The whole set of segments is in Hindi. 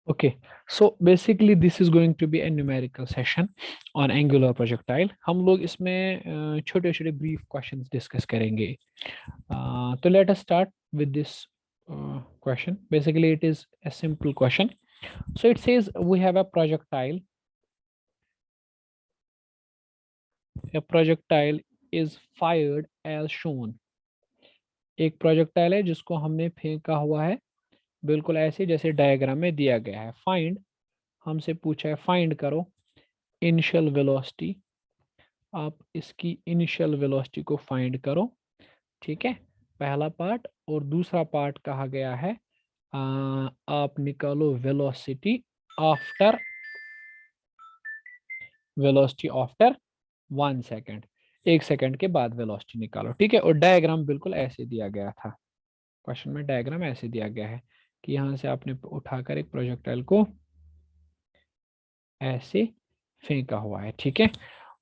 Okay, so basically this is going to be a numerical session on angular projectile. हम लोग इसमें छोटे छोटे brief questions discuss करेंगे. तो let us start with this question. Basically it is a simple question. So it says we have a projectile. A projectile is fired as shown. एक प्रोजेक्टाइल है जिसको हमने फेंका हुआ है बिल्कुल ऐसे जैसे डायग्राम में दिया गया है. फाइंड, हमसे पूछा है फाइंड करो इनिशियल वेलोसिटी. आप इसकी इनिशियल वेलोसिटी को फाइंड करो. ठीक है, पहला पार्ट. और दूसरा पार्ट कहा गया है आप निकालो वेलोसिटी आफ्टर 1 सेकेंड. 1 सेकेंड के बाद वेलोसिटी निकालो. ठीक है, और डायग्राम बिल्कुल ऐसे दिया गया था. क्वेश्चन में डायग्राम ऐसे दिया गया है कि यहाँ से आपने उठाकर एक प्रोजेक्टाइल को ऐसे फेंका हुआ है. ठीक है,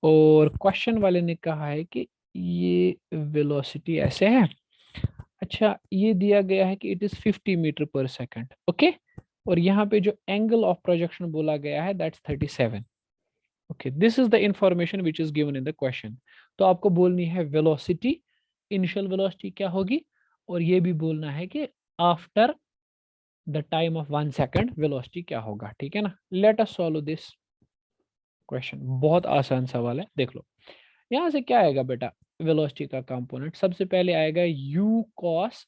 और क्वेश्चन वाले ने कहा है कि ये वेलोसिटी ऐसे है. अच्छा, ये दिया गया है कि it is 50 metre per second. Okay, और यहाँ पे जो एंगल ऑफ प्रोजेक्शन बोला गया है that's 37. Okay, this is the information which is given in the question. तो आपको बोलनी है वेलोसिटी, इनिशियल वेलोसिटी क्या होगी, और ये भी बोलना है कि after the time of 1 second velocity क्या होगा. ठीक है ना, let us solve this question. बहुत आसान सवाल है, देख लो. यहाँ से क्या आएगा बेटा, वेलोसिटी का कंपोनेंट सबसे पहले आएगा u cos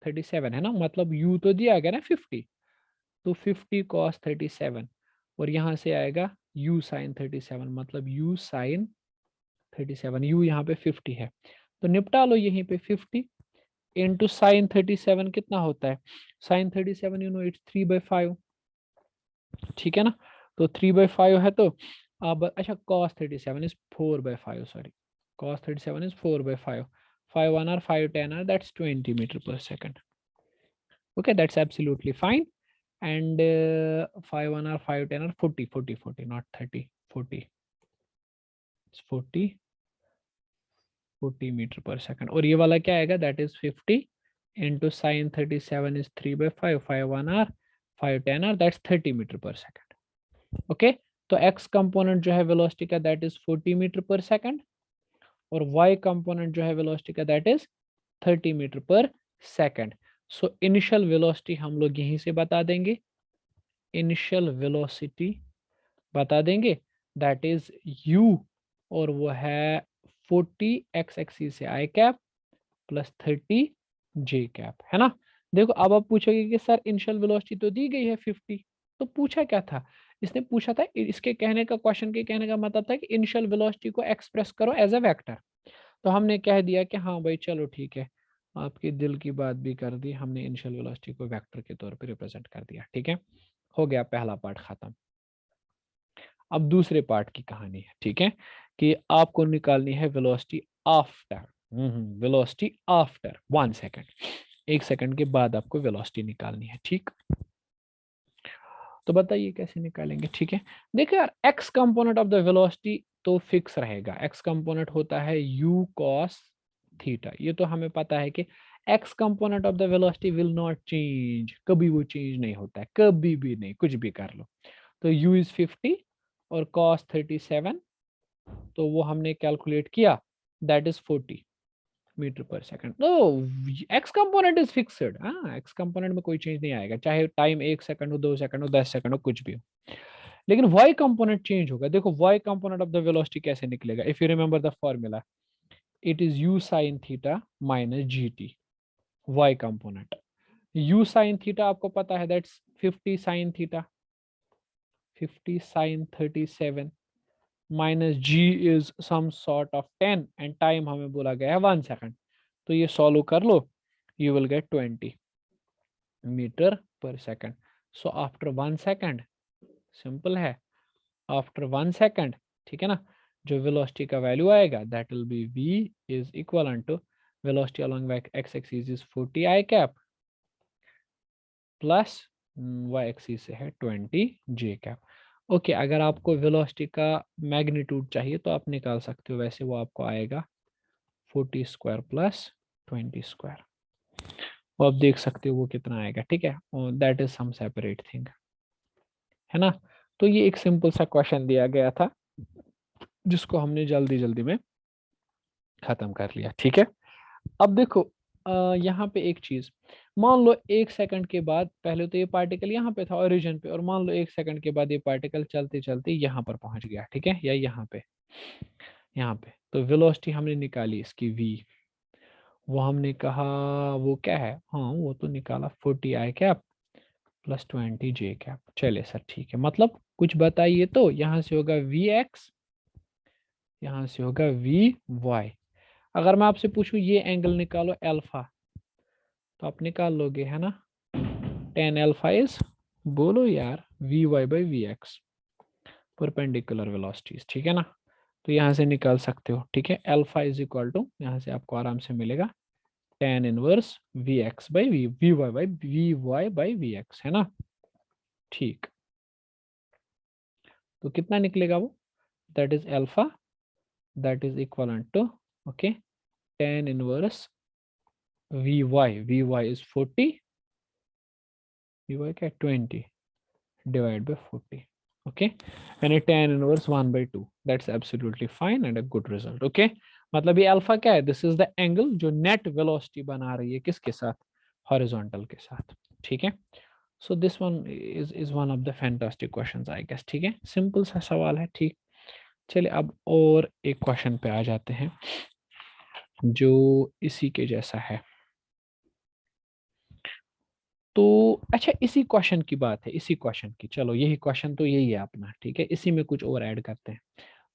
37 है ना, मतलब u तो दिया गया ना 50, तो 50 cos 37. और यहाँ से आएगा u sin 37, मतलब u sin 37. u यहाँ पे 50 है तो निपटा लो यहीं पे. 50 इंटू साइन 37 कितना होता है. Sine 37 you know it's 3/5. ठीक है ना, तो 3/5 है. तो अब अच्छा, cos 37 is 4/5. Sorry, cos 37 is 4/5. 5 1 r 5 10 r that's 20 meter per second. Okay, that's absolutely fine. And 5 1 r 5 10 r 40 40 40, not 30, 40. It's 40 meter per second. और ये वाला क्या आएगा, that is 50 into sin 37 is 3/5. 5 1 r 5 10 r that's 30 meter per second. Okay, तो x कंपोनेंट जो है वेलोसिटी का that is 40 metre per second, और y कंपोनेंट जो है वेलोसिटी का that is 30 metre per second. So initial velocity हम लोग यहीं से बता देंगे. इनिशियल वेलोसिटी बता देंगे दैट इज u, और वो है 40 x एक्सिस से i cap plus 30 j cap, है ना. देखो अब आप पूछोगे कि सर इनिशियल वेलोसिटी तो दी गई है 50, तो पूछा क्या था. इसने पूछा था, इसके कहने का, क्वेश्चन के कहने का मतलब था कि इनिशियल वेलोसिटी को एक्सप्रेस करो एज अ वेक्टर. तो हमने कह दिया कि हाँ भाई चलो ठीक है, आपके दिल की बात भी कर दी हमने, इनिशियल वेलोसिटी को वेक्टर के तौर पे रिप्रेजेंट कर दिया. ठीक है, हो गया पहला पार्ट खत्म. अब दूसरे पार्ट की कहानी है. ठीक है, कि आपको निकालनी है velocity after. Velocity after 1 second. 1 second के बाद आपको वेलोसिटी निकालनी है. ठीक, तो बताइए कैसे निकालेंगे. ठीक है, देखिए यार, x component of the velocity तो फिक्स रहेगा. एक्स कंपोनेंट होता है u cos थीटा. ये तो हमें पता है कि x component of the velocity will not change. कभी वो चेंज नहीं होता है, कभी भी नहीं, कुछ भी कर लो. तो u इज 50 और cos 37, तो वो हमने कैलकुलेट किया, that is 40 metre per second. तो एक्स कंपोनेंट इज फिक्स्ड. हाँ, एक्स कंपोनेंट में कोई चेंज नहीं आएगा, चाहे टाइम 1 सेकंड हो, 2 सेकंड हो, 10 सेकंड हो, कुछ भी हो. लेकिन वाई कंपोनेंट चेंज होगा. देखो Y component of the velocity कैसे निकलेगा. If you remember the formula, it is u sin theta minus gt. Y component u sin theta आपको पता है, that's 50 sin theta, 50 sin 37 minus g is some sort of 10 and time हमें बोला गया है 1 सेकंड. तो ये सॉल्व कर लो, you will get 20 metre per second. So after 1 second, simple है, आफ्टर 1 सेकंड, ठीक है ना, जो वेलोसिटी का वैल्यू आएगा that will be v is equal to velocity along x axis is 40 i cap plus y axis से है 20 j कैप. ओके, अगर आपको वेलोसिटी का मैग्नीट्यूड चाहिए तो आप निकाल सकते हो. वैसे वो आपको आएगा 40 स्क्वायर प्लस 20 स्क्वायर. वो आप देख सकते हो वो कितना आएगा, ठीक है, that is some separate thing, है ना। तो ये एक सिंपल सा क्वेश्चन दिया गया था जिसको हमने जल्दी जल्दी में खत्म कर लिया, ठीक है। अब देखो यहाँ पे एक चीज, मान लो 1 सेकंड के बाद, पहले तो ये पार्टिकल यहाँ पे था ओरिजिन पे, और मान लो 1 सेकंड के बाद ये पार्टिकल चलते चलते यहाँ पर पहुंच गया, ठीक है, या यहाँ पे, यहाँ पे, तो वेलोसिटी हमने निकाली इसकी v, वो हमने कहा वो क्या है, हाँ वो तो निकाला 40 i cap plus 20 j cap. चलिए सर ठीक है, मतलब कुछ बताइए, तो यहाँ से होगा vx, यहाँ से होगा vy। अगर मैं आपसे पूछूं ये एंगल निकालो अल्फा, तो आप निकाल लोगे, है ना, tan अल्फा इज, बोलो यार, vy by vx, perpendicular velocities, ठीक है ना। तो यहाँ से निकाल सकते हो, ठीक है, अल्फा इज इक्वल टू, यहाँ से आपको आराम से मिलेगा tan inverse vx by vy by vx, है ना। ठीक, तो कितना निकलेगा वो, that is alpha, that is equal to, okay, tan inverse vy is 40, vy क्या 20 डिवाइड बाय 40, ओके, यानी tan inverse 1/2, that's absolutely fine and a good result, okay. मतलब ये अल्फा क्या है, दिस इज द एंगल जो नेट वेलोसिटी बना रही है किसके साथ, हॉरिजॉन्टल के साथ, ठीक है। So this one is one of the fantastic questions I guess, ठीक है, सिंपल सा सवाल है, ठीक। चलिए अब और एक क्वेश्चन पे आ जाते हैं जो इसी के जैसा है। तो अच्छा, इसी क्वेश्चन की बात है, इसी क्वेश्चन की, चलो यही क्वेश्चन तो यही है अपना, ठीक है, इसी में कुछ और ऐड करते हैं।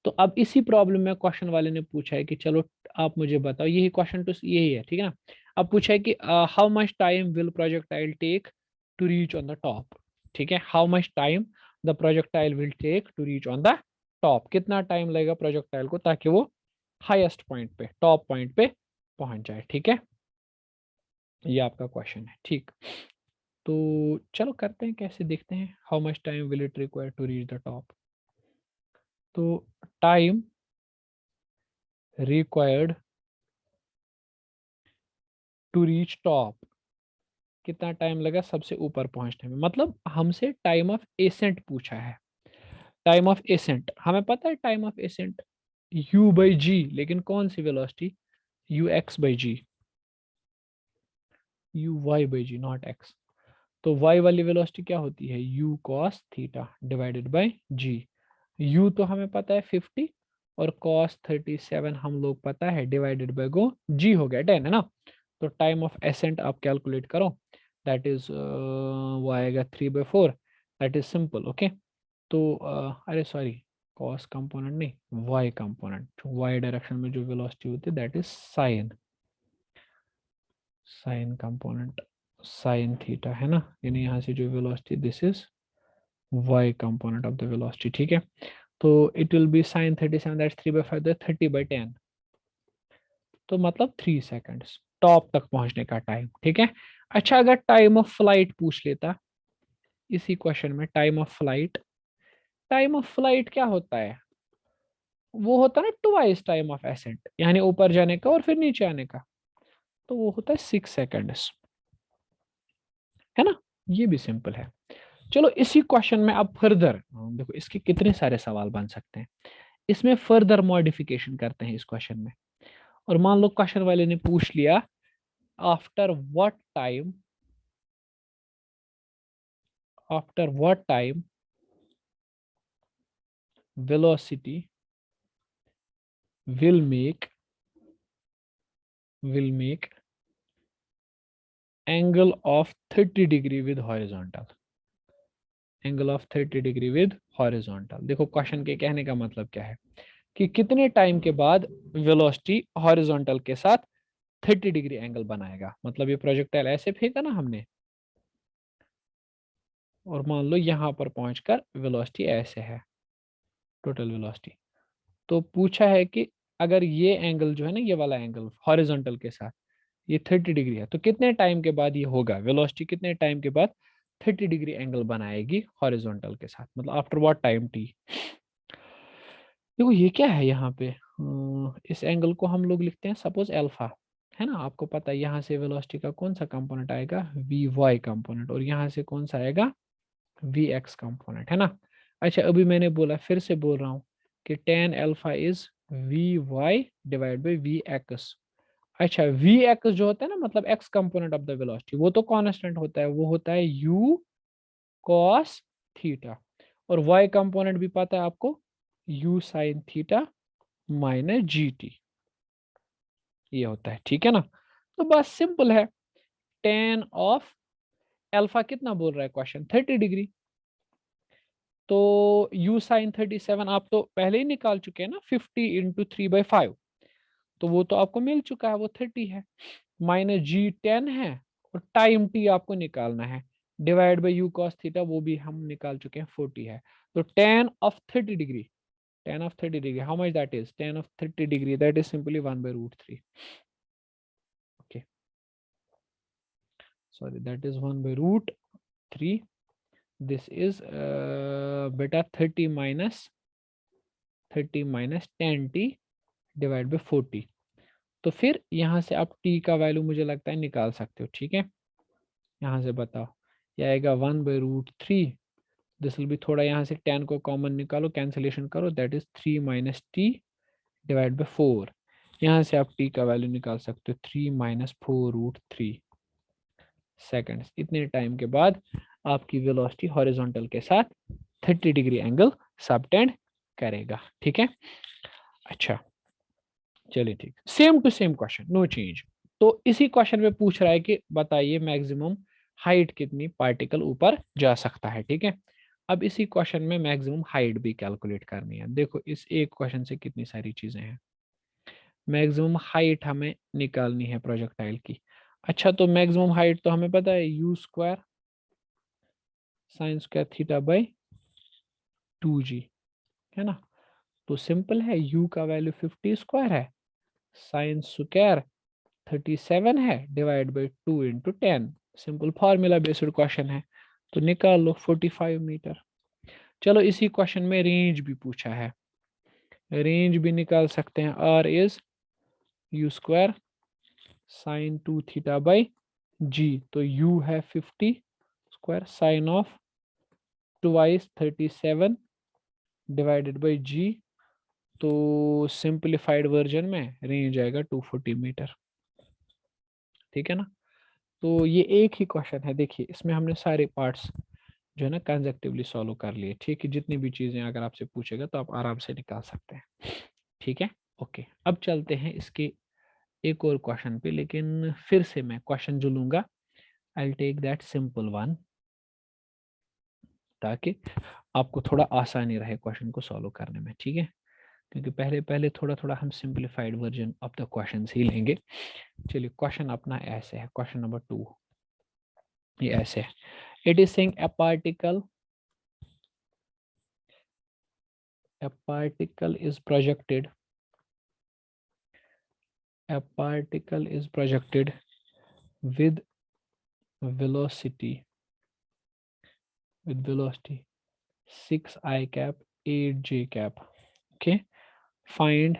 तो अब इसी प्रॉब्लम में क्वेश्चन वाले ने पूछा है कि चलो आप मुझे बताओ, यही क्वेश्चन तो यही है, ठीक है ना। अब पूछा है कि how much time will projectile take to reach on the top, ठीक है, how much time the projectile will take to reach on the top, कितना टाइम लगेगा प्रोजेक्टाइल को ताकि वो हाईएस्ट पॉइंट पे, टॉप पॉइंट पे पहुंच जाए, ठीक है। ये आपका क्वेश्चन है, ठीक। तो चलो करते हैं, कैसे देखते हैं, how much time will it require to reach the top. तो time required to reach top, कितना टाइम लगा सबसे ऊपर पहुंचने में, मतलब हमसे टाइम ऑफ एसेंट पूछा है। टाइम ऑफ एसेंट हमें पता है, time of ascent u by g, लेकिन कौन सी velocity, u x by g, u y by g, not x. तो y वाली वेलोसिटी क्या होती है, u cos theta divided by g। u तो हमें पता है 50, और cos 37 हम लोग पता है, डिवाइडेड बाय गो g हो गया 10, है ना। तो टाइम ऑफ एसेंट आप कैलकुलेट करो, दैट इज वो आएगा 3/4, दैट इज सिंपल, ओके। तो अरे सॉरी, cos कंपोनेंट नहीं, y कंपोनेंट, y डायरेक्शन में जो वेलोसिटी होती है that is sine component, sine theta, है ना, यानी यहाँ से जो velocity, this is y component of the velocity, ठीक है। तो it will be sine 37, that's 3/5, 30/10, तो मतलब 3 सेकेंड्स टॉप तक पहुंचने का टाइम, ठीक है। अच्छा, अगर टाइम ऑफ फ्लाइट पूछ लेता इसी क्वेश्चन में, time of flight, time of flight क्या होता है, वो होता है ना ट्वाइस टाइम ऑफ एसेंट, यानी ऊपर जाने का और फिर नीचे आने का, तो वो होता है 6 सेकेंड्स, है ना। ये भी सिंपल है। चलो इसी क्वेश्चन में अब फर्दर देखो, इसके कितने सारे सवाल बन सकते हैं, इसमें फर्दर मॉडिफिकेशन करते हैं इस क्वेश्चन में। और मान लो क्वेश्चन वाले ने पूछ लिया, after what time velocity will make angle of 30 degree with horizontal, angle of 30 degree with horizontal. देखो क्वेश्चन के कहने का मतलब क्या है, कि कितने टाइम के बाद वेलोसिटी हॉरिजॉन्टल के साथ 30 डिग्री एंगल बनाएगा। मतलब ये प्रोजेक्टाइल ऐसे फेंका ना हमने, और मान लो यहाँ पर पहुंचकर वेलोसिटी ऐसे है, टोटल वेलोसिटी। तो पूछा है कि अगर ये एंगल जो है ना, ये वाला एंगल हॉरिजॉन्टल के साथ ये 30 डिग्री है, तो कितने टाइम के बाद ये होगा, वेलोसिटी कितने टाइम के बाद 30 डिग्री एंगल बनाएगी हॉरिजॉन्टल के साथ, मतलब आफ्टर व्हाट टाइम टी। देखो ये क्या है यहाँ पे, इस एंगल को हम लोग लिखते हैं सपोज अल्फा, है ना, आपको पता है यहाँ से वेलोसिटी का कौन सा कंपोनेंट आएगा, वी वाई कंपोनेंट, और यहाँ से कौन सा आएगा, वी एक्स कंपोनेंट, है ना। अच्छा अभी मैंने बोला, फिर से बोल रहा हूँ कि tan alpha is V Y divide by V X. अच्छा वी एक्स जो होता है ना, मतलब X component of the velocity, वो तो कांस्टेंट होता है, वो होता है u cos थीटा, और y कंपोनेंट भी पता है आपको, u sin theta minus g T, ये होता है, ठीक है ना। तो बस सिंपल है, tan ऑफ अल्फा कितना बोल रहा है क्वेश्चन, 30 डिग्री, तो u sin 37 आप तो पहले ही निकाल चुके हैं ना, 50 इंटू 3/5, तो वो तो आपको मिल चुका है, वो 30 है, माइनस जी 10 है, और टाइम टी आपको निकालना है, divide by you cos theta, वो भी हम निकाल चुके हैं, 40 है। तो tan of 30 degree, tan of 30 degree, how much that is, tan of 30 degree that is simply 1/√3, okay, sorry that is 1/√3, this is बेटा 30 माइनस 10t डिवाइड बाई 40, तो फिर यहाँ से आप t का वैल्यू मुझे लगता है निकाल सकते हो, ठीक है, यहाँ से बताओ, ये आएगा 1/√3, दिस विल बी, थोड़ा यहाँ से 10 को कॉमन निकालो, कैंसिलेशन करो, that is 3 minus T divide by 4, यहाँ से आप t का वैल्यू निकाल सकते हो 3 माइनस 4√3 सेकेंड्स। इतने टाइम के बाद आपकी वेलोसिटी हॉरिजॉन्टल के साथ 30 डिग्री एंगल सबटेंड करेगा, ठीक है। अच्छा चलिए ठीक, same to same question, no change. तो इसी क्वेश्चन में पूछ रहा है कि बताइए मैक्सिमम हाइट कितनी पार्टिकल ऊपर जा सकता है, ठीक है। अब इसी क्वेश्चन में मैक्सिमम हाइट भी कैलकुलेट करनी है, देखो इस एक क्वेश्चन से कितनी सारी चीजें हैं। मैक्सिमम हाइट हमें निकालनी है प्रोजेक्टाइल की। अच्छा तो मैक्सिमम हाइट तो हमें पता है U square sign square theta by 2g, है ना। तो सिंपल है, u का वैल्यू 50 स्क्वायर है, साइन स्क्वायर 37 है, divide by 2 into 10, simple formula based question है, तो निकाल लो 45 मीटर। चलो इसी क्वेश्चन में रेंज भी पूछा है, रेंज भी निकाल सकते हैं, R is you square sine 2 theta by g, तो u है 50 square, sine of twice 37 divided by g, तो सिंप्लीफाइड वर्जन में रेंज आएगा 240 मीटर, ठीक है ना। तो ये एक ही क्वेश्चन है, देखिए इसमें हमने सारे पार्ट्स जो है ना कंसेक्टिवली सॉल्व कर लिए, ठीक है, जितनी भी चीजें अगर आपसे पूछेगा तो आप आराम से निकाल सकते हैं, ठीक है। ओके अब चलते हैं इसके एक और क्वेश्चन पे, लेकिन फिर से मैं क्वेश्चन जो लूंगा I take that simple one, ताकि आपको थोड़ा आसानी रहे क्वेश्चन को सॉल्व करने में, ठीक है, क्योंकि पहले पहले थोड़ा थोड़ा हम simplified version of the question ही लेंगे। चलिए क्वेश्चन अपना ऐसे है, क्वेश्चन नंबर 2 ये ऐसे है, it is saying a particle is projected, a particle is projected with velocity 6 I cap 8 j cap, okay, find,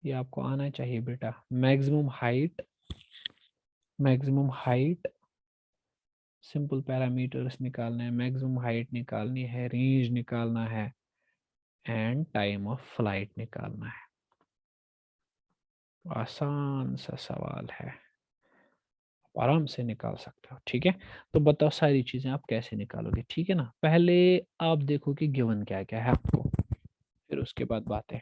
ये आपको आना चाहिए बेटा, मैक्सिमम हाइट सिंपल पैरामीटर्स निकालने हैं, मैक्सिमम हाइट निकालनी है, रेंज निकालना है, एंड टाइम ऑफ फ्लाइट निकालना है। आसान सा सवाल है, आराम से निकाल सकते हो, ठीक है। तो बताओ सारी चीजें आप कैसे निकालोगे, ठीक है ना। पहले आप देखो कि गिवन क्या क्या है आपको, फिर उसके बाद बातें।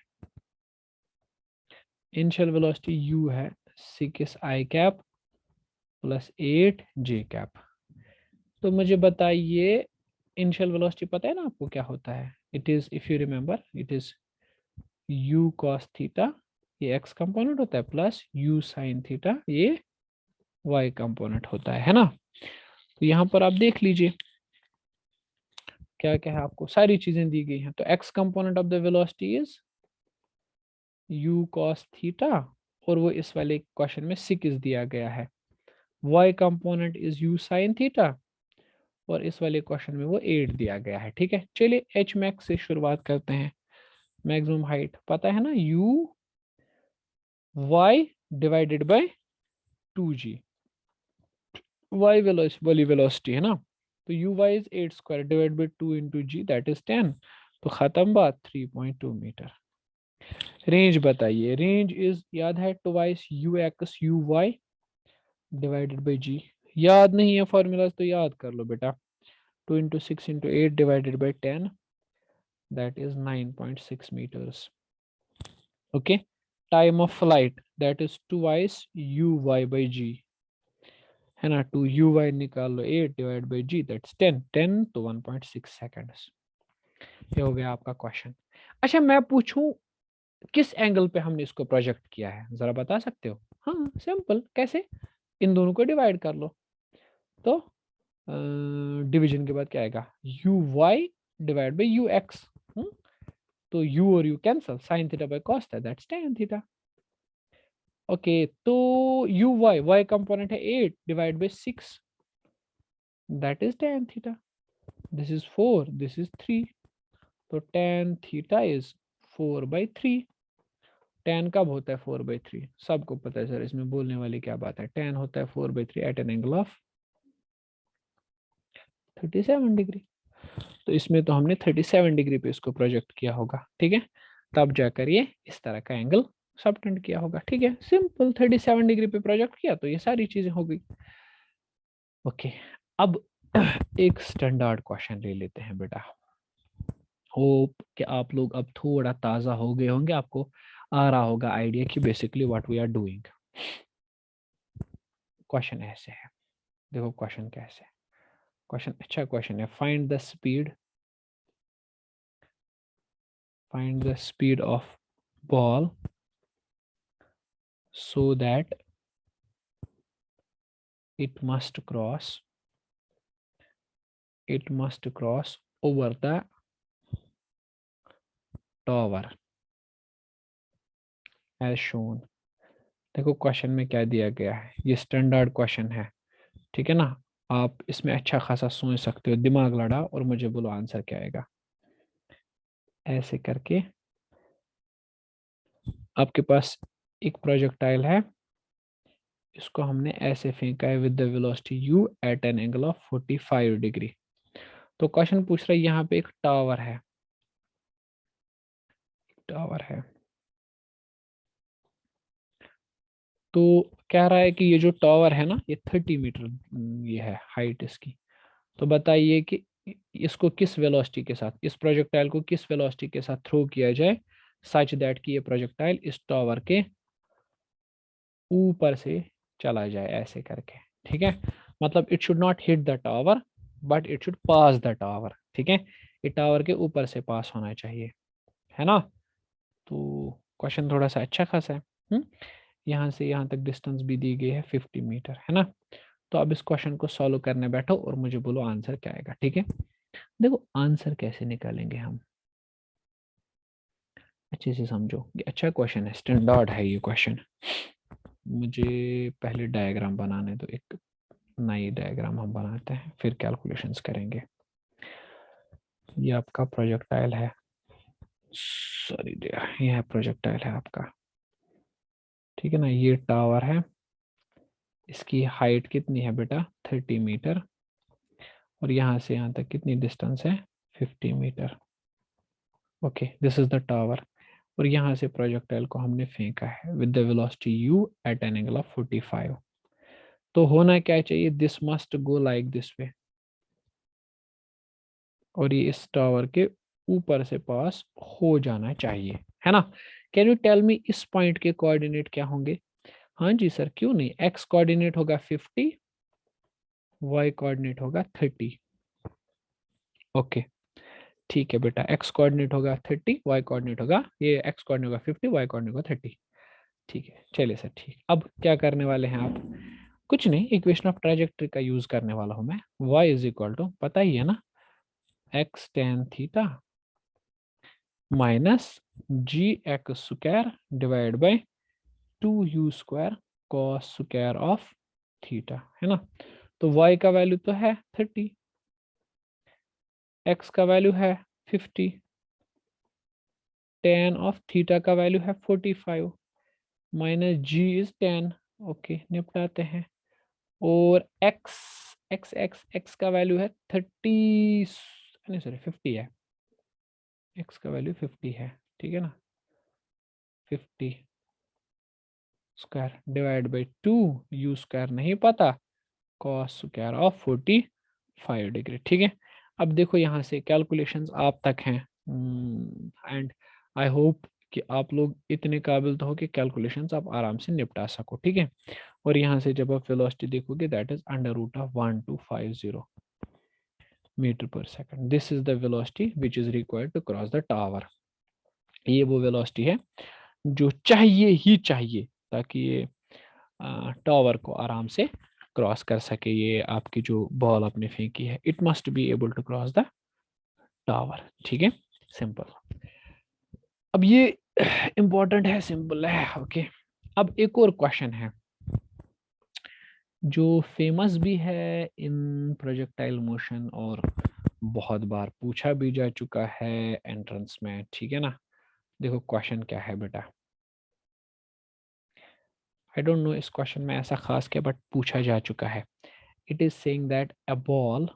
इनिशियल वेलोसिटी u है 6 i cap plus 8 j cap, तो मुझे बताइए इनिशियल वेलोसिटी पता है ना आपको क्या होता है, it is, if you remember, it is u cos theta, ये x कंपोनेंट होता है, प्लस u sin थीटा, ये y कंपोनेंट होता है ना। तो यहाँ पर आप देख लीजिए क्या क्या है, आपको सारी चीजें दी गई हैं। तो x component of the velocity is u cos theta, और वो इस वाले क्वेश्चन में 6 दिया गया है। y component is u sin theta, और इस वाले क्वेश्चन में वो 8 दिया गया है, ठीक है। चलिए h मैक्स से शुरुआत करते हैं। मैक्सिमम हाइट पता है ना, u y divided by 2g। y वाली वेलोसिटी है ना, तो uy is 8 square divide by 2 into g, that is 10। तो खत्म बात, 3.2 मीटर। रेंज बताइए, रेंज इज याद है twice u x u y divided by g. याद नहीं है फॉर्मूलाज तो याद कर लो बेटा। 2 into 6 into 8 divided by 10, that is 9.6 metres. Okay, time of flight that is twice u y by g, है ना। 2 यू वाई निकाल लो, 8 डिवाइड बाई जी, दैट्स 10, 10 तो 1.6 सेकेंड्स। ये हो गया आपका क्वेश्चन। अच्छा मैं पूछूं किस एंगल पे हमने इसको प्रोजेक्ट किया है, जरा बता सकते हो? हाँ सिंपल, कैसे? इन दोनों को डिवाइड कर लो, तो डिवीजन के बाद क्या आएगा, U Y divide by U X. तो यू और U cancel, sine theta by cos theta, that's tan theta. Okay, तो यू वाई, वाई कंपोनेंट है 8 डिवाइड बाई 6, that is tan theta. This is 4, this is 3, तो tan थीटा इज 4/3। tan कब होता है 4/3? सबको पता है सर, इसमें बोलने वाली क्या बात है। tan होता है 4/3 at an angle of 37 degree. तो इसमें तो हमने 37 डिग्री पे इसको प्रोजेक्ट किया होगा, ठीक है। तब जाकर ये इस तरह का एंगल सबटेंड किया होगा, ठीक है। सिंपल, 37 डिग्री पे प्रोजेक्ट किया तो ये सारी चीजें हो गई। ओके, अब एक स्टैंडर्ड क्वेश्चन ले लेते हैं बेटा। होप कि आप लोग अब थोड़ा ताज़ा हो गए होंगे, आपको आ रहा होगा आइडिया कि basically what we are doing. Question ऐसे है, देखो क्वेश्चन कैसे है। क्वेश्चन अच्छा क्वेश्चन है, find the speed of ball so that it must cross over the tower as shown। देखो क्वेश्चन में क्या दिया गया है, ये स्टैंडर्ड क्वेश्चन है, ठीक है ना। आप इसमें अच्छा खासा सोच सकते हो, दिमाग लड़ा और मुझे बोलो आंसर क्या आएगा। ऐसे करके आपके पास एक प्रोजेक्टाइल है, इसको हमने ऐसे फेंका है with the velocity u at an angle of 45 degree. तो क्वेश्चन पूछ रहा है यहाँ पे एक टावर है, तो कह रहा है कि ये जो टावर है ना, ये 30 मीटर ये है हाइट इसकी। तो बताइए कि इसको किस वेलोसिटी के साथ, इस प्रोजेक्टाइल को किस वेलोसिटी के साथ थ्रो किया जाए सच दैट कि ये प्रोजेक्टाइल इस टावर के ऊपर से चला जाए, ऐसे करके, ठीक है। मतलब it should not hit the tower but it should pass the tower, ठीक है। ये टावर के ऊपर से पास होना चाहिए, है ना। तो क्वेश्चन थोड़ा सा अच्छा खासा है। यहाँ से यहाँ तक डिस्टेंस भी दी गई है 50 मीटर, है ना। तो अब इस क्वेश्चन को सॉल्व करने बैठो और मुझे बोलो आंसर क्या आएगा, ठीक है। देखो आंसर कैसे निकालेंगे हम, अच्छे से समझो, ये अच्छा क्वेश्चन है, स्टैंडर्ड है ये क्वेश्चन। मुझे पहले डायग्राम बनाने दो, एक नई डायग्राम हम बनाते हैं फिर कैलकुलेशंस करेंगे। ये आपका प्रोजेक्टाइल है, सॉरी ये प्रोजेक्टाइल है आपका, ठीक है ना। ये टावर है, इसकी हाइट कितनी है बेटा, 30 मीटर, और यहाँ से यहाँ तक कितनी डिस्टेंस है, 50 metre. Okay, this is the tower, और यहाँ से प्रोजेक्टाइल को हमने फेंका है with the velocity u at an angle of 45। तो होना क्या चाहिए, this must go like this way, और ये इस टावर के ऊपर से पास हो जाना चाहिए, है ना। कैन यू टेल मी इस पॉइंट के कोऑर्डिनेट क्या होंगे? हाँ जी सर, क्यों नहीं, एक्स कोऑर्डिनेट होगा 50, वाई कोऑर्डिनेट होगा 30। ओके, ठीक है बेटा, एक्स कोऑर्डिनेट होगा 30, वाई कोऑर्डिनेट होगा, ये एक्स कोऑर्डिनेट होगा 50, वाई कोऑर्डिनेट होगा 30। ठीक है, चलिए सर, ठीक। अब क्या करने वाले हैं आप? कुछ नहीं, इक्वेशन ऑफ ट्राजेक्टरी का यूज करने वाला हूं मैं। y इज इक्वल टू, पता ही है ना, X tan theta minus G X square divide by 2u² cos square of theta, है ना। तो y का वैल्यू तो है 30, x का वैल्यू है 50, tan ऑफ थीटा का वैल्यू है 45, माइनस जी इज 10। ओके, निपटाते हैं। और एक्स, एक्स का वैल्यू है 30, नहीं सॉरी 50 है। एक्स का वैल्यू 50 है, ठीक है ना। 50 square divide by 2, you square नहीं पता, कॉस स्क्वायर ऑफ 45 डिग्री, ठीक है। अब देखो यहाँ से कैलकुलेशंस आप तक हैं, एंड आई होप कि आप लोग इतने काबिल तो हो कि कैलकुलेशंस आप आराम से निपटा सको, ठीक है। और यहाँ से जब आप वेलोसिटी देखोगे that is under root of 1250 metre per second. This is the velocity which is required to cross the tower. ये वो वेलोसिटी है जो चाहिए ही चाहिए ताकि ये टावर को आराम से क्रॉस कर सके। ये आपकी जो बॉल आपने फेंकी है, it must be able to cross the tower, ठीक है। सिंपल। अब ये इंपॉर्टेंट है, सिंपल है, ओके। अब एक और क्वेश्चन है जो फेमस भी है इन प्रोजेक्टाइल मोशन और बहुत बार पूछा भी जा चुका है एंट्रेंस में, ठीक है ना। देखो क्वेश्चन क्या है बेटा, आई डोंट नो इस क्वेश्चन में ऐसा खास क्या, बट पूछा जा चुका है। It is saying that a ball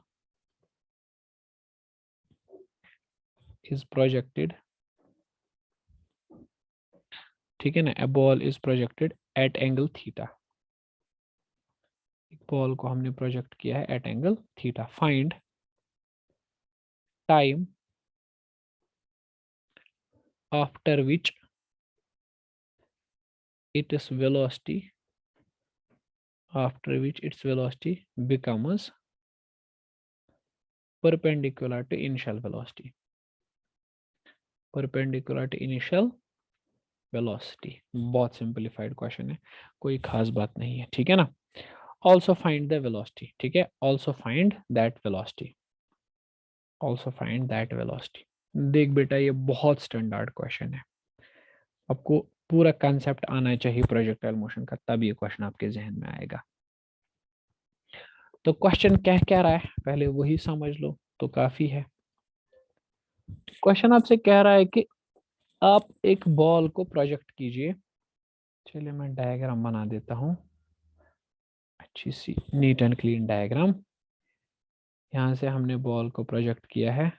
is projected, ठीक है ना, a ball is projected at angle theta. एक बॉल को हमने प्रोजेक्ट किया है at angle theta. Find time after which its velocity becomes perpendicular to initial velocity, बहुत सिंपलीफाइड क्वेश्चन है, कोई खास बात नहीं है, ठीक है ना। ऑल्सो फाइंड द वेलोसिटी, ठीक है, ऑल्सो फाइंड दैट वेलोसिटी। देख बेटा ये बहुत स्टैंडर्ड क्वेश्चन है, आपको पूरा कंसेप्ट आना चाहिए प्रोजेक्टाइल मोशन का, तब ये क्वेश्चन आपके जहन में आएगा। तो क्वेश्चन क्या रहा है पहले वही समझ लो तो काफी है। क्वेश्चन आपसे कह रहा है कि आप एक बॉल को प्रोजेक्ट कीजिए। चलिए मैं डायग्राम बना देता हूं, अच्छी C neat and clean diagram. यहाँ से हमने बॉल को प्रोजेक्ट किया है,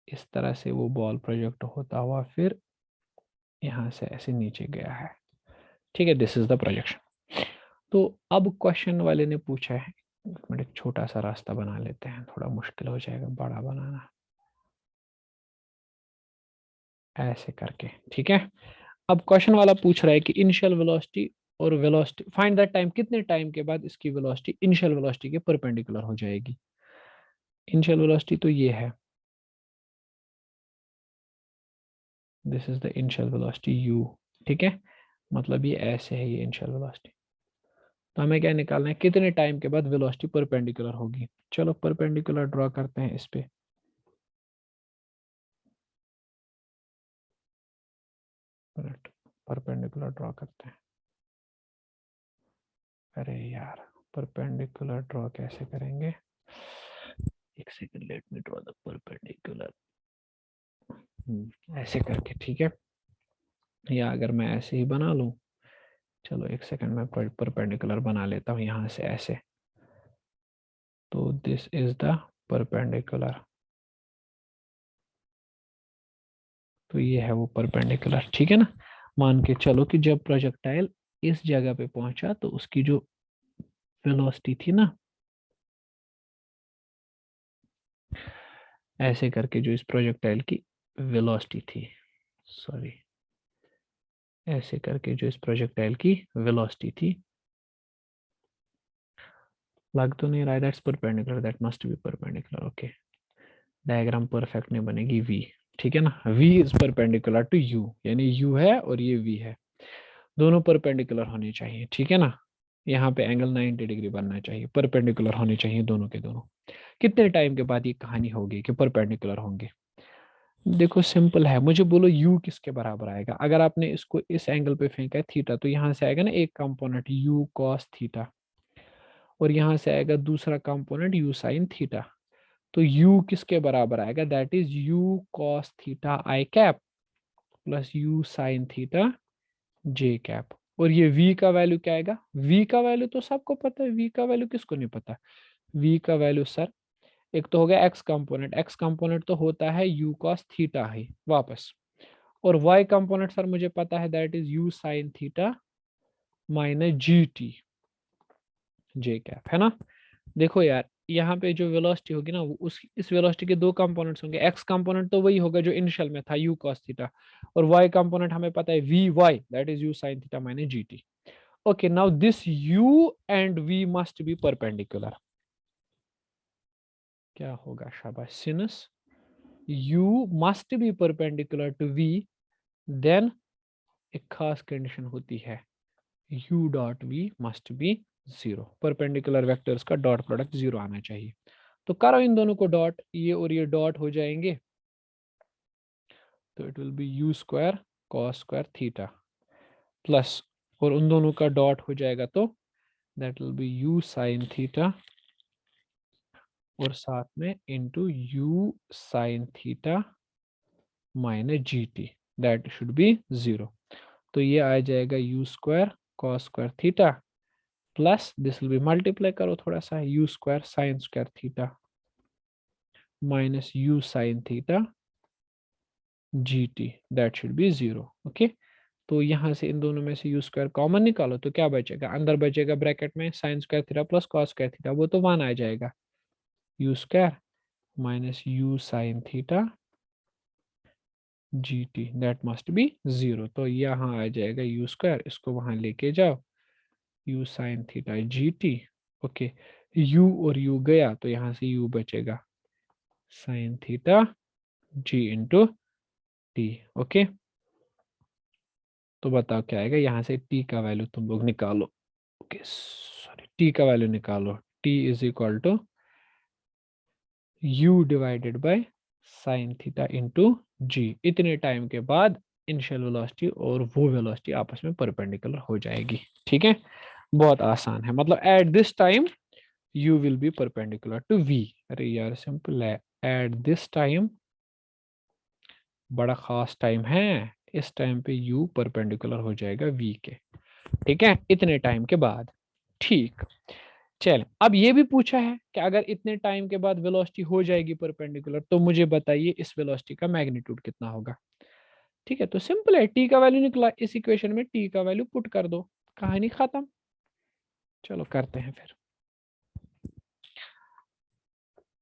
इस तरह से वो बॉल प्रोजेक्ट होता हुआ फिर यहाँ से ऐसे नीचे गया है, ठीक है। This is the projection. तो अब क्वेश्चन वाले ने पूछा है, एक मिनट एक छोटा सा रास्ता बना लेते हैं, थोड़ा मुश्किल हो जाएगा बड़ा बनाना, ऐसे करके, ठीक है। अब क्वेश्चन वाला पूछ रहा है कि इनिशियल वेलोसिटी और वेलोसिटी फाइंड दैट टाइम, कितने टाइम के बाद इसकी वेलोसिटी इनिशियल वेलोसिटी के परपेंडिकुलर हो जाएगी। इनिशियल वेलोसिटी तो ये है, this is the initial velocity u, ठीक है, मतलब ये ऐसे है ये इनिशियल वेलोसिटी। तो हमें क्या निकालना है, कितने टाइम के बाद वेलोसिटी परपेंडिकुलर होगी। चलो परपेंडिकुलर ड्रॉ करते हैं इस पे, परपेंडिकुलर ड्रॉ करते हैं। अरे यार परपेंडिकुलर ड्रॉ कैसे करेंगे, एक second, let me draw the perpendicular, ऐसे करके, ठीक है। या अगर मैं ऐसे ही बना लूं, चलो एक सेकंड में परपेंडिकुलर बना लेता हूँ यहाँ से ऐसे। तो दिस इज द परपेंडिकुलर, तो ये है वो परपेंडिकुलर, ठीक है ना। मान के चलो कि जब प्रोजेक्टाइल इस जगह पे पहुंचा तो उसकी जो वेलोसिटी थी ना, ऐसे करके जो इस प्रोजेक्टाइल की वेलोसिटी थी, सॉरी, ऐसे करके जो इस प्रोजेक्टाइल की वेलोसिटी थी, लग तो नहीं रहा है, that's perpendicular, that must be perpendicular, okay. Diagram perfect नहीं बनेगी v, ठीक है ना। v is perpendicular to u, यानी u है और ये v है, दोनों परपेंडिकुलर होने चाहिए, ठीक है ना। यहाँ पे एंगल 90 डिग्री बनना चाहिए, परपेंडिकुलर होने चाहिए दोनों के दोनों। कितने टाइम के बाद ये कहानी होगी कि परपेंडिकुलर होंगे। देखो सिंपल है, मुझे बोलो u किसके बराबर आएगा। अगर आपने इसको इस एंगल पे फेंका है थीटा, तो यहाँ से आएगा ना एक कंपोनेंट u cos थीटा, और यहाँ से आएगा दूसरा कंपोनेंट u sin थीटा। तो u किसके बराबर आएगा, that is u cos theta i cap plus u sin theta J cap. और ये v का वैल्यू क्या आएगा? v का वैल्यू तो सबको पता है, v का वैल्यू किसको नहीं पता? v का वैल्यू सर, एक तो हो गया x कंपोनेंट, x कंपोनेंट तो होता है u cos थीटा ही वापस, और y कंपोनेंट सर मुझे पता है that is u sin theta minus g t, j cap, है ना। देखो यार, यहाँ पे जो वेलोसिटी होगी ना, वो उस इस वेलोसिटी के दो कंपोनेंट्स होंगे। एक्स कंपोनेंट तो वही होगा जो इनिशियल में था, यू कॉस थीटा, और वाई कंपोनेंट हमें पता है v y, that is u sine theta minus g t. Okay, now this u and v must be perpendicular. क्या होगा? शाबाश, since u must be perpendicular to v, then एक खास कंडीशन होती है, u dot v must be zero. Perpendicular vectors का डॉट प्रोडक्ट जीरो आना चाहिए। तो करो इन दोनों को डॉट, ये और ये डॉट हो जाएंगे, तो it will B you square cos square theta plus, और उन दोनों का डॉट हो जाएगा तो that will B you sine theta, और साथ में into you sine theta minus g T, that should B zero. तो ये आ जाएगा you square cos square theta plus this will B, multiply करो थोड़ा सा, you square sign square theta minus you sine theta G T, that should B zero. Okay, तो यहाँ से इन दोनों में से यू स्क्वायर कॉमन निकालो तो क्या बचेगा? अंदर बचेगा ब्रैकेट में sign square theta plus cos square theta, वो तो वन आ जाएगा, you square minus you sine theta G T, that must be zero. तो यहाँ आ जाएगा यू स्क्वायर, इसको वहां लेके जाओ, you sine theta ji t. Okay, u और u गया तो यहाँ से u बचेगा साइन थीटा जी इंटू टी। ओके, तो बताओ क्या आएगा? यहाँ से t का वैल्यू तुम लोग निकालो। ओके सॉरी, t का वैल्यू निकालो, t is equal to u divided by sine theta into g. इतने टाइम के बाद इनिशियल वेलोसिटी और वो वेलोसिटी आपस में परपेंडिकुलर हो जाएगी। ठीक है, बहुत आसान है, मतलब at this time u will be perpendicular to v। अरे यार सिंपल है, एट दिस टाइम बड़ा खास टाइम है, इस टाइम पे u परपेंडिकुलर हो जाएगा v के। ठीक है, इतने टाइम के बाद। ठीक, चल अब ये भी पूछा है कि अगर इतने टाइम के बाद वेलोसिटी हो जाएगी परपेंडिकुलर, तो मुझे बताइए इस वेलोसिटी का मैग्नीट्यूड कितना होगा। ठीक है, तो सिंपल है, t का वैल्यू निकला, इस इक्वेशन में t का वैल्यू पुट कर दो, कहानी खत्म। चलो करते हैं फिर,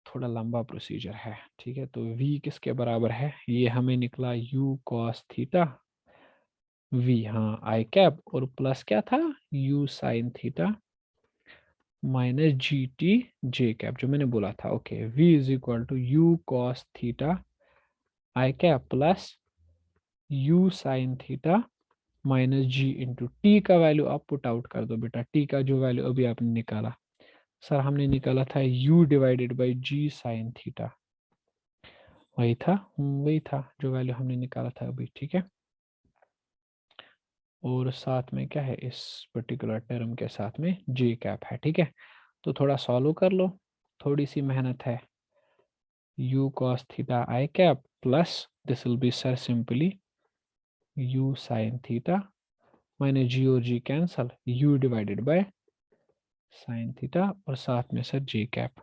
थोड़ा लंबा प्रोसीजर है। ठीक है, तो v किसके बराबर है? ये हमें निकला u cos थीटा v, हाँ आई कैप, और प्लस क्या था, u sine theta minus g t j cap, जो मैंने बोला था। Okay, v is equal to u cos theta i cap plus you sine theta minus g into t का वैल्यू आप पुट आउट कर दो बेटा, टी का जो वैल्यू अभी आपने निकाला, सर हमने निकाला था u divided by G sine theta, वही था, वही था जो वैल्यू हमने निकाला था अभी। ठीक है, और साथ में क्या है, इस पर्टिकुलर टर्म के साथ में जे कैप है। ठीक है, तो थोड़ा सॉल्व कर लो, थोड़ी सी मेहनत है। u cos theta I cap plus this will be sir simply u sin theta minus g और g cancel, u divided by sin theta और साथ में सर j कैप।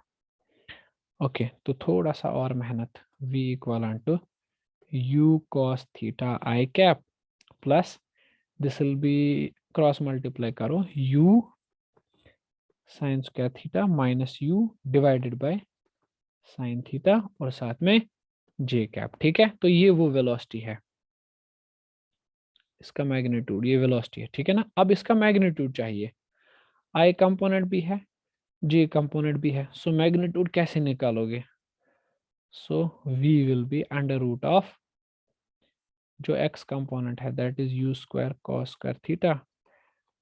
ओके, तो थोड़ा सा और मेहनत, v equal to u cos theta I cap plus this will be, cross multiply करो, u sin square theta minus u divided by sin theta और साथ में j कैप। ठीक है, तो ये वो वेलोसिटी है, इसका मैग्नीट्यूड, ये वेलोसिटी है। ठीक है ना, अब इसका मैग्नीट्यूड चाहिए, आई कंपोनेंट भी है, जे कंपोनेंट भी है, सो मैग्नीट्यूड कैसे निकालोगे? So V will be under root of जो एक्स कंपोनेंट है that is you square cos square theta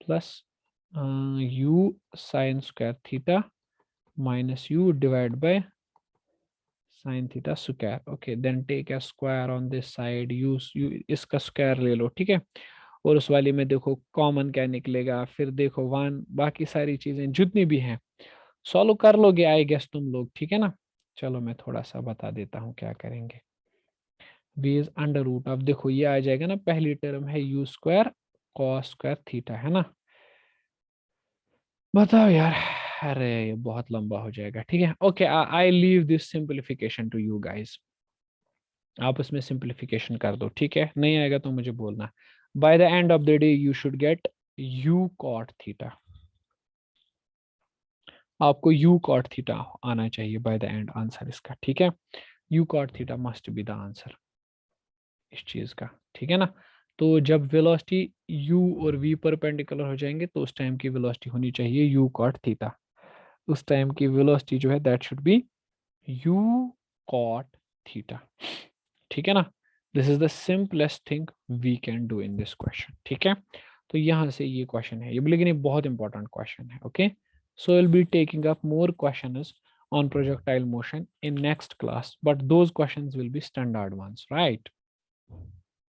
plus you sine square theta minus U divide by sine theta square. Okay, then take a square on this side, you इसका स्क्वायर ले लो। ठीक है, और उस वाली में देखो कॉमन क्या निकलेगा, फिर देखो वन, बाकी सारी चीजें जितनी भी हैं सॉल्व कर लोगे आई गेस तुम लोग। ठीक है ना, चलो मैं थोड़ा सा बता देता हूँ क्या करेंगे। v is under root of, देखो ये आ जाएगा ना, पहली टर्म है U square cos square theta, है ना? बताओ यार, अरे ये बहुत लंबा हो जाएगा। ठीक है, okay, I leave this simplification to you guys. आप उसमें सिंपलीफिकेशन कर दो, ठीक है? नहीं आएगा तो मुझे बोलना। By the end of the day you should get u cot theta. आपको u cot थीटा आना चाहिए बाय द एंड आंसर इसका, ठीक है? u cot theta must be the answer इस चीज का, ठीक है ना? तो जब वेलोसिटी u और v परपेंडिकुलर हो जाएंगे तो उस टाइम की वेलोसिटी होनी चाहिए u cot थीटा। उस टाइम की वेलोसिटी जो है that should be u cot theta, ठीक है ना? This is the simplest thing we can do in this question, ठीक है? तो यहाँ से ये क्वेश्चन है ये, लेकिन ये बहुत इंपॉर्टेंट क्वेश्चन है। Okay, so will be taking up more questions on projectile motion in next class, but those questions will be standard ones, right?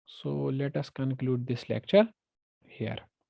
So let us conclude this lecture here.